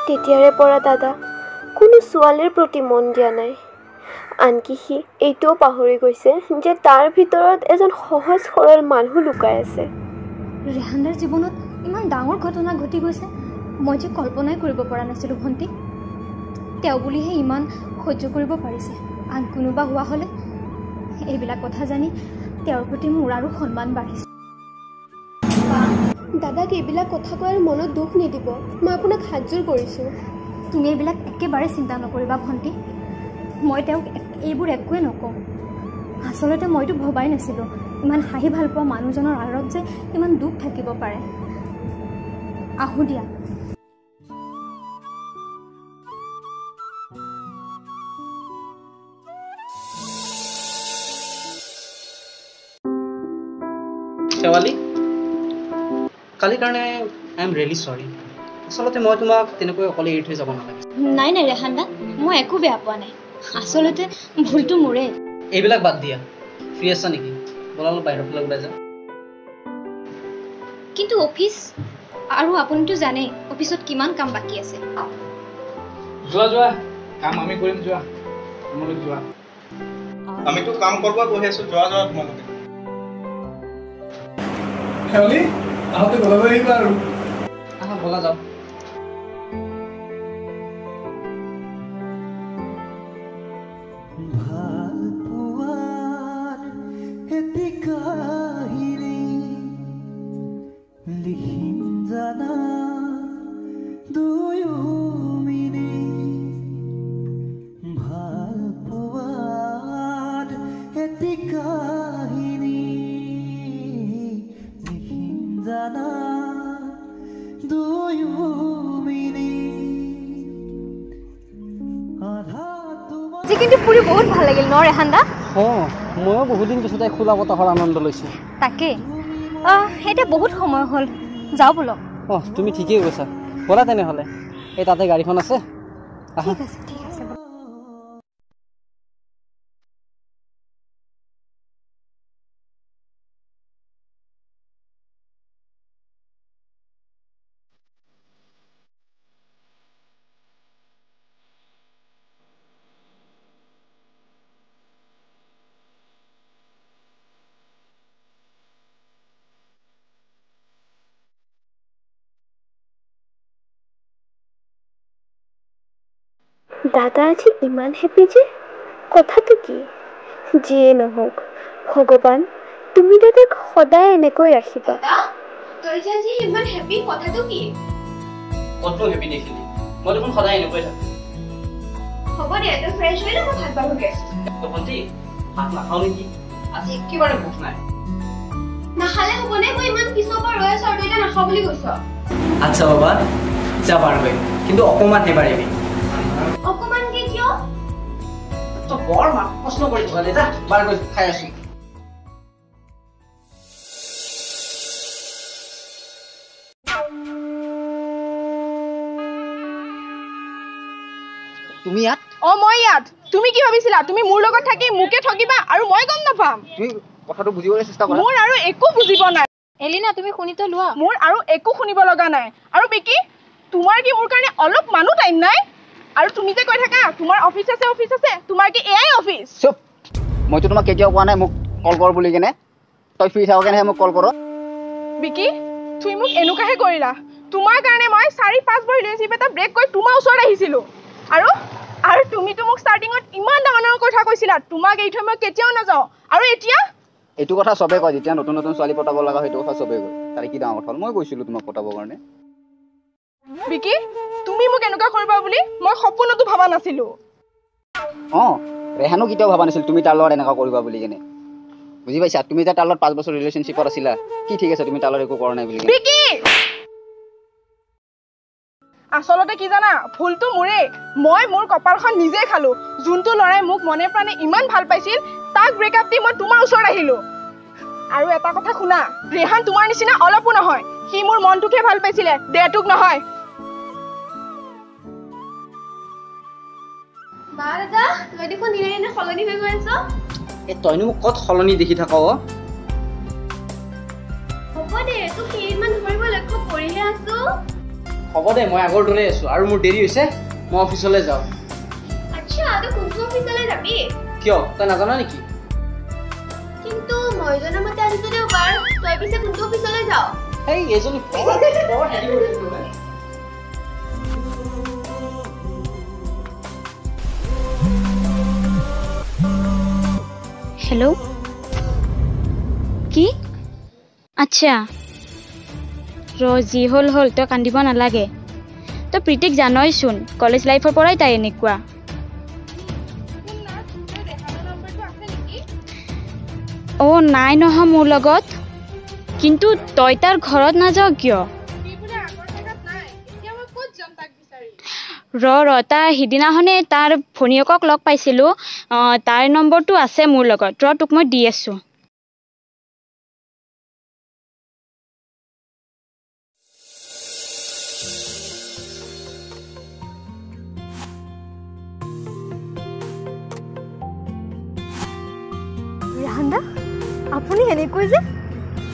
তেতিয়াৰে পৰা দাদা কোনো ছোৱালীৰ প্ৰতি মন দিয়া নাই। আনকি সি এইটোও পাহৰি গৈছে যে তাৰ ভিতৰত এজন সহজ সৰল মানুহ লুকাই আছে। ৰেহানাৰ জীৱনত ইমান ডাঙৰ ঘটনা ঘটি গৈছে মই যে কল্পনাই কৰিব পৰা নাছিলোঁ ভণ্টি। তেওঁ বুলিহে ইমান সহ্য কৰিব পাৰিছে, আন কোনোবা হোৱা হ'লে এইবিলাক কথা জানি তেওঁৰ প্ৰতি মোৰ আৰু সন্মান বাঢ়িছে। দাদাক এইবিলাক কথা কৈ আৰু মনত দুখ নিদিব, মই আপোনাক হাতযোৰ কৰিছোঁ। তুমি এইবিলাক একেবাৰে চিন্তা নকৰিবা ভণ্টি, মই তেওঁক এইবোৰ একোৱে নকওঁ। আচলতে মইতো ভবাই নাছিলোঁ ইমান হাঁহি ভাল পোৱা মানুহজনৰ আঁৰত যে ইমান দুখ থাকিব পাৰে। আহোঁ দিয়া। শেৱালি, কালিৰ কাৰণে আই এম ৰিয়েলি চৰি। আচলতে মই তোমাক তেনেকৈ অকলে এৰি থৈ যাব নালাগে। নাই নাই ৰেহানদা, মই একো বেয়া পোৱা নাই। আচলতে ভুলটো মোৰে। এইবিলাক বাদ দিয়া, ফ্ৰী আছা নেকি? ব'লা অলপ বাহিৰৰ ফালে ওলাই যাওঁ। কিন্তু অফিচ আৰু আপুনিতো জানে অফিচত কিমান কাম বাকী আছে। যোৱা যোৱা, কাম আমি কৰিম, যোৱা তোমালোক যোৱা। আমিতো কাম কৰিব বহি আছো, যোৱা যোৱা তোমালোকে। শেৱালি আহোঁতে বলা আহিবা আৰু। আহা বলা যাওঁ। কিন্তু ফুৰি বহুত ভাল লাগিল ন ৰেহানদা? ময়ো বহুত দিন পিছতে খোলা বতাহৰ আনন্দ লৈছোঁ। তাকে এতিয়া বহুত সময় হ'ল, যাওঁ বলক। তুমি ঠিকেই কৈছা, ব'লা তেনেহ'লে। এই তাতে গাড়ীখন আছে। ঠিক আছে ঠিক আছে। দাদা আজি ইমান হেপী যে, কথাটো কি? যিয়ে নহওক ভগৱান তুমি দাদাক সদায় এনেকৈ ৰাখিবা। তই যে আজি ইমান হেপী, কথাটো কি? কতনো হেপী দেখিলি? মই দেখোন সদায় এনেকৈ থাকোঁ। হ'ব দে, তই ফ্ৰেছ হৈ মই ভাত বাঢ়ো গেছ। ভণ্টি ভাত নাখাওঁ নেকি? আজি একেবাৰে ভোক নাই। নাখালে হ'বনে? মই ইমান পিছৰ পৰা ৰৈ আছোঁ আৰু তই এতিয়া নাখাওঁ বুলি কৈছ। আচ্ছা বাবা, যা পাৰগৈ, কিন্তু অকণমান হে পাৰিবি। অকণমানকে কিয়? তই বৰ প্ৰশ্ন কৰি থলে, যা বাৰগৈ খাই আছোঁ। তুমি ইয়াত? মই ইয়াত। তুমি কি ভাবিছিলা তুমি মোৰ লগত থাকি মোকে ঠগিবা আৰু মই গম নাপাম? তুমি কথাটো বুজিবলৈ চেষ্টা কৰা। মোৰ আৰু একো বুজিব নাই। এলিনা তুমি শুনিতো লোৱা। মোৰ আৰু একো শুনিব লগা নাই। আৰু বিকি, তোমাৰ কি মোৰ কাৰণে অলপ মানুহ টাইম নাই? আৰু তুমি যে কৈ থাকা তোমাৰ অফিচ আছে, তোমাৰ কি এয়াই অফিচ? চুপ, মইতো তোমাক কেতিয়াও কোৱা নাই মোক কল কৰ বুলি কেনে। তই ফ্ৰী থাক কেনেহে মোক কল কৰ। বিকি, তুমি মোক এনেকুৱাহে কৰিলা। তোমাৰ কাৰণে মই 4-5 বাৰ ৰিলেশ্যনশ্বিপ এটা ব্ৰেক কৰি তোমাৰ ওচৰত আহিছিলোঁ। আৰু তুমিতো মোক ষ্টাৰ্টিঙত ইমান ডাঙৰ কথা কৈছিলা, তোমাক এৰি থৈ মই কেতিয়াও নাযাওঁ। আৰু এতিয়া এইটো কথা চবে কয়, যেতিয়া নতুন নতুন ছোৱালী পটাব লগা হয়, সেইটো কথা চবে কয়। তাৰে কি ডাঙৰ কথা হ'ল? মই কৈছিলোঁ তোমাক পটাবৰ কাৰণে। বিকি তুমি মোক এনেকুৱা কৰিবা বুলি মই সপোনতো ভাবা নাছিলো ৰেহানো কেতিয়াও ভাবা নাছিল তুমি তাৰ লগত এনেকুৱা কৰিবা বুলি কেনে বুজি পাইছা তুমি যে তাৰ লগত 5 বছৰ ৰিলেশ্যনশ্বিপত আছিলা কি ঠিক আছে তুমি তাৰ লগত একো কৰা নাই বুলি বিকি আচলতে কি জানা ভুলটো মোৰে মই মোৰ কপালখন নিজে খালো যোনটো লৰাই মোক মনে প্ৰাণে ইমান ভাল পাইছিল তাক ব্ৰেকআপ দি মই তোমাৰ ওচৰত আহিলো আৰু এটা কথা শুনা ৰেহান তোমাৰ নিচিনা অলপো নহয় সি মোৰ মনটোকে ভাল পাইছিলে দেহটোক নহয় বা দাদা তই দেখোন দিনে দিনে সলনি হৈ গৈ আছ তইনো মোক ক'ত সলনি দেখি থাক হ'ব দে তোক কেইদিনমান ধৰিব লক্ষ্য কৰিহে আছো হ'ব দে মই আগৰ দৰে আছো আৰু মোৰ দেৰি হৈছে মই অফিচলৈ যাওঁ আচ্ছা তই কোনটো অফিচলৈ যাবি কিয় তই নাজানা নেকি কিন্তু মই জনা মতে আজিতো দেওবাৰ তই পিছে কোনটো অফিচলৈ যাওঁ এই এজনী হেল্ল' কি আচ্ছা যি হ'ল হ'ল তই কান্দিব নালাগে তই প্ৰীতিক জানইচোন কলেজ লাইফৰ পৰাই তাই এনেকুৱা নাই নহয় মোৰ লগত কিন্তু তই তাৰ ঘৰত নাযাওঁ কিয় তাৰ সিদিনাখনে তাৰ ভনীয়েকক লগ পাইছিলোঁ তাৰ নম্বৰটো আছে মোৰ লগত তোক মই দি আছোঁ ৰেহানদা আপুনি এনেকৈ যে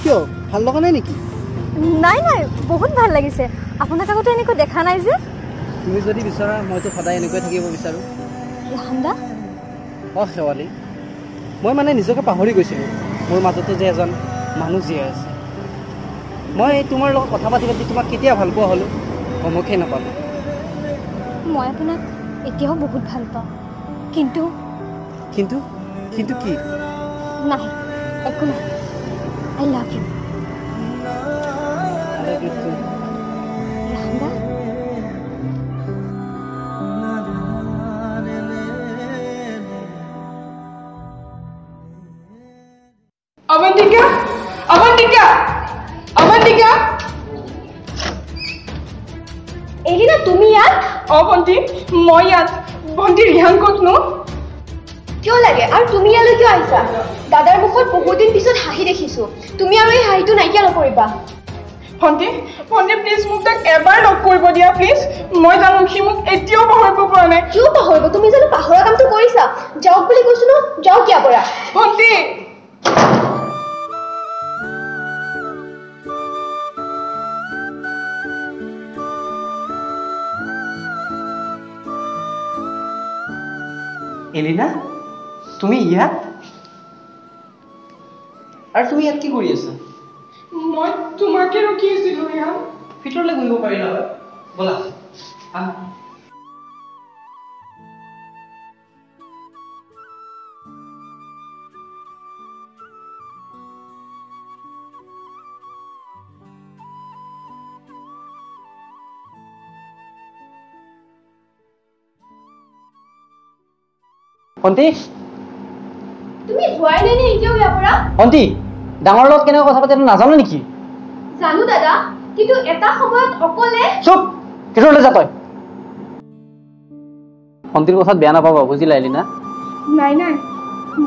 কিয় ভাল লগা নাই নেকি নাই বহুত ভাল লাগিছে আপোনাক আগতে এনেকৈ দেখা নাই যে তুমি যদি বিচৰা মইতো সদায় এনেকৈ থাকিব বিচাৰোঁ ৰেহানদা শেৱালী মই মানে নিজকে পাহৰি গৈছিলোঁ মোৰ মাজতো যে এজন মানুহ জীয়াই আছে মই তোমাৰ লগত কথা পাতি পাতি তোমাক কেতিয়া ভাল পোৱা হ'লোঁ সমুখেই নাপালোঁ মই আপোনাক এতিয়াও বহুত ভাল পাওঁ কিন্তু কিন্তু কিন্তু কি নাই একো নাই আই লাভ ইউ ৰেহানদা অৱন্তিকা অৱন্তিকা অৱন্তিকা এলিনা তুমি ইয়াত ভণ্টি মই ইয়াত ভণ্টি ৰিহান ক'তনো কিয় লাগে আৰু তুমি ইয়ালৈ কিয় আহিছা দাদাৰ মুখত বহুত দিন পিছত হাঁহি দেখিছো তুমি আৰু এই হাঁহিটো নাইকিয়া নকৰিবা ভণ্টি প্লিজ মোক তাক এবাৰ লগ কৰিব দিয়া প্লিজ মই জানো সি মোক এতিয়াও পাহৰিব পৰা নাই কিয় পাহৰিব তুমি জানো পাহৰা কামটো কৰিছা যাওক বুলি কৈছো ন যাওক কিয় পৰা ভণ্টি এলিনা তুমি ইয়াত আৰু তুমি ইয়াত কি কৰি আছা মই তোমাকে ৰখি আছিলো ৰিহান ভিতৰলৈ গৈ পাৰিলা হয় ব'লা ভণ্টি তুমি যোৱাই নাই নে এতিয়াও ইয়াৰ পৰা ভণ্টি ডাঙৰ লগত কেনেকৈ কথা পাতে নাজানো নেকি জানো দাদা কিন্তু এটা সময়ত অকলে চুপ ভিতৰলৈ যা তই ভণ্টিৰ কথাত বেয়া নাপাবা বুজিলা এলিনা নাই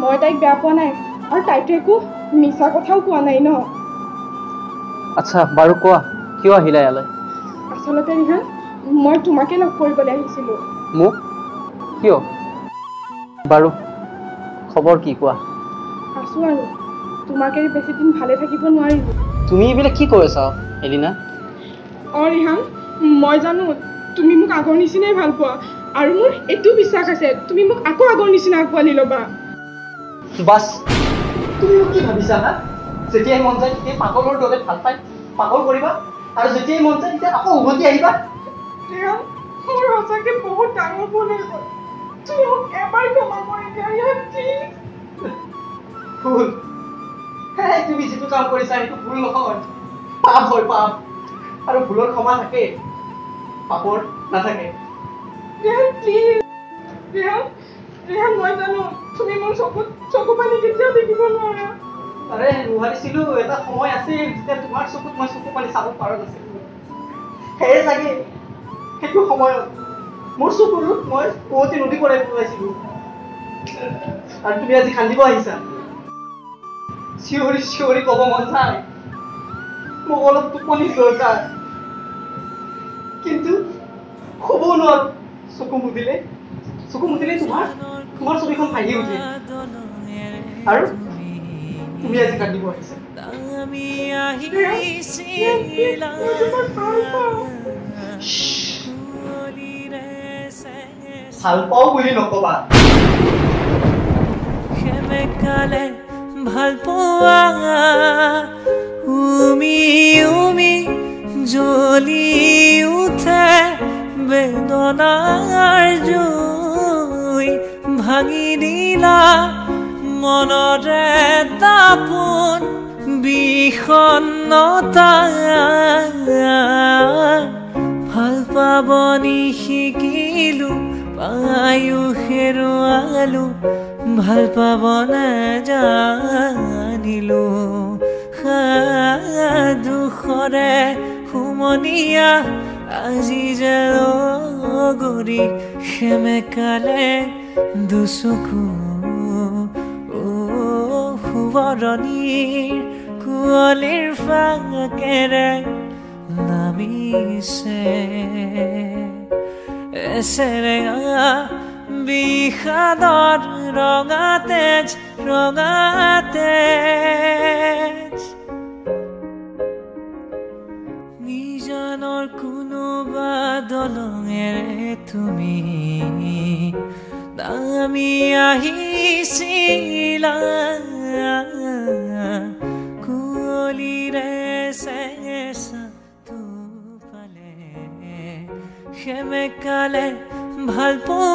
মই তাইক বেয়া পোৱা নাই আৰু তাইতো একো মিছা কথাও কোৱা নাই ন আচ্ছা বাৰু কোৱা কিয় আহিলা ইয়ালৈ আচলতে ৰিহান মই তোমাকে লগ কৰিবলৈ আহিছিলো মোক কিয় বাৰু খবৰ কি কোৱা আছো আৰু তোমাকে বেছি দিন ভালে থাকিব নোৱাৰিলো তুমি এইবিলাক কি কৈ আছা এলিনা ৰিহান মই জানো তুমি মোক আগৰ নিচিনাই ভাল পোৱা আৰু মোৰ এইটো বিশ্বাস আছে তুমি মোক আকৌ আগৰ নিচিনা আকোৱালি ল'বা বাছ তুমি মোক কি ভাবিছা না যেতিয়াই মন যায় তেতিয়াই পাগলৰ দৰে ভাল পাই পাগল কৰিবা আৰু যেতিয়াই মন যায় তেতিয়া আকৌ উভতি আহিবা ৰিহান মোৰ সঁচাকে বহুত ডাঙৰ ভুল হৈ গ'ল তুমি মোক এবাৰ ক্ষমা কৰি দিয়া ৰিহান প্লিজ ভুল তুমি যিটো কাম কৰিছা সেইটো ভুল নহয় পাপ হয় পাপ আৰু ভুলৰ ক্ষমা থাকে পাপৰ নাথাকে। ৰেহান প্লিজ, ৰেহান মই জানো তুমি মোৰ চকু পানী কেতিয়াও দেখিব নোৱাৰা। আৰে নোৱাৰিছিলো, এটা সময় আছিল যেতিয়া তোমাৰ চকুত মই চকু পানী চাব পৰা নাছিলো। সেয়ে চাগে সেইটো সময়ত মোৰ চকুটোত মই পুৱতি নদী পৰাই পেলাইছিলো। আৰু তুমি আজি কান্দিব আহিছা। চিঞৰি চিঞৰি ক'ব মন যায় মোক অলপ টোপনি দৰকাৰ, কিন্তু শুব নোৱাৰো। চকু মুদিলে তোমাৰ ছবিখন ভাঙি উঠে আৰু তুমি আজি কান্দিব আহিছা। ভাল পাওঁ বুলি নকবা। ভাল পোৱা উমি উমি জ্বলি উঠে বেদনাৰ জুই, ভাঙি দিলা মনৰে তাপোন বিষণ্ণতা। ভাল পাব নিশিকিলো পায়ো হেৰুৱালো, ভাল পাব নাজানিলো। দুখৰে সুমনীয়া আজি যে গৰি সেমেকালে দুচকু সুৱৰণীৰ কুঁৱলীৰ ফাকেৰে নামিছে। এছেৰেঙা বিষাদৰ ৰঙা তেজ নিজানৰ কোনোবা দলঙেৰে তুমি নামি আহিছিলা। কুঁৱলীৰে চেঁচাটো পালে সেমেকালে ভাল পোৱা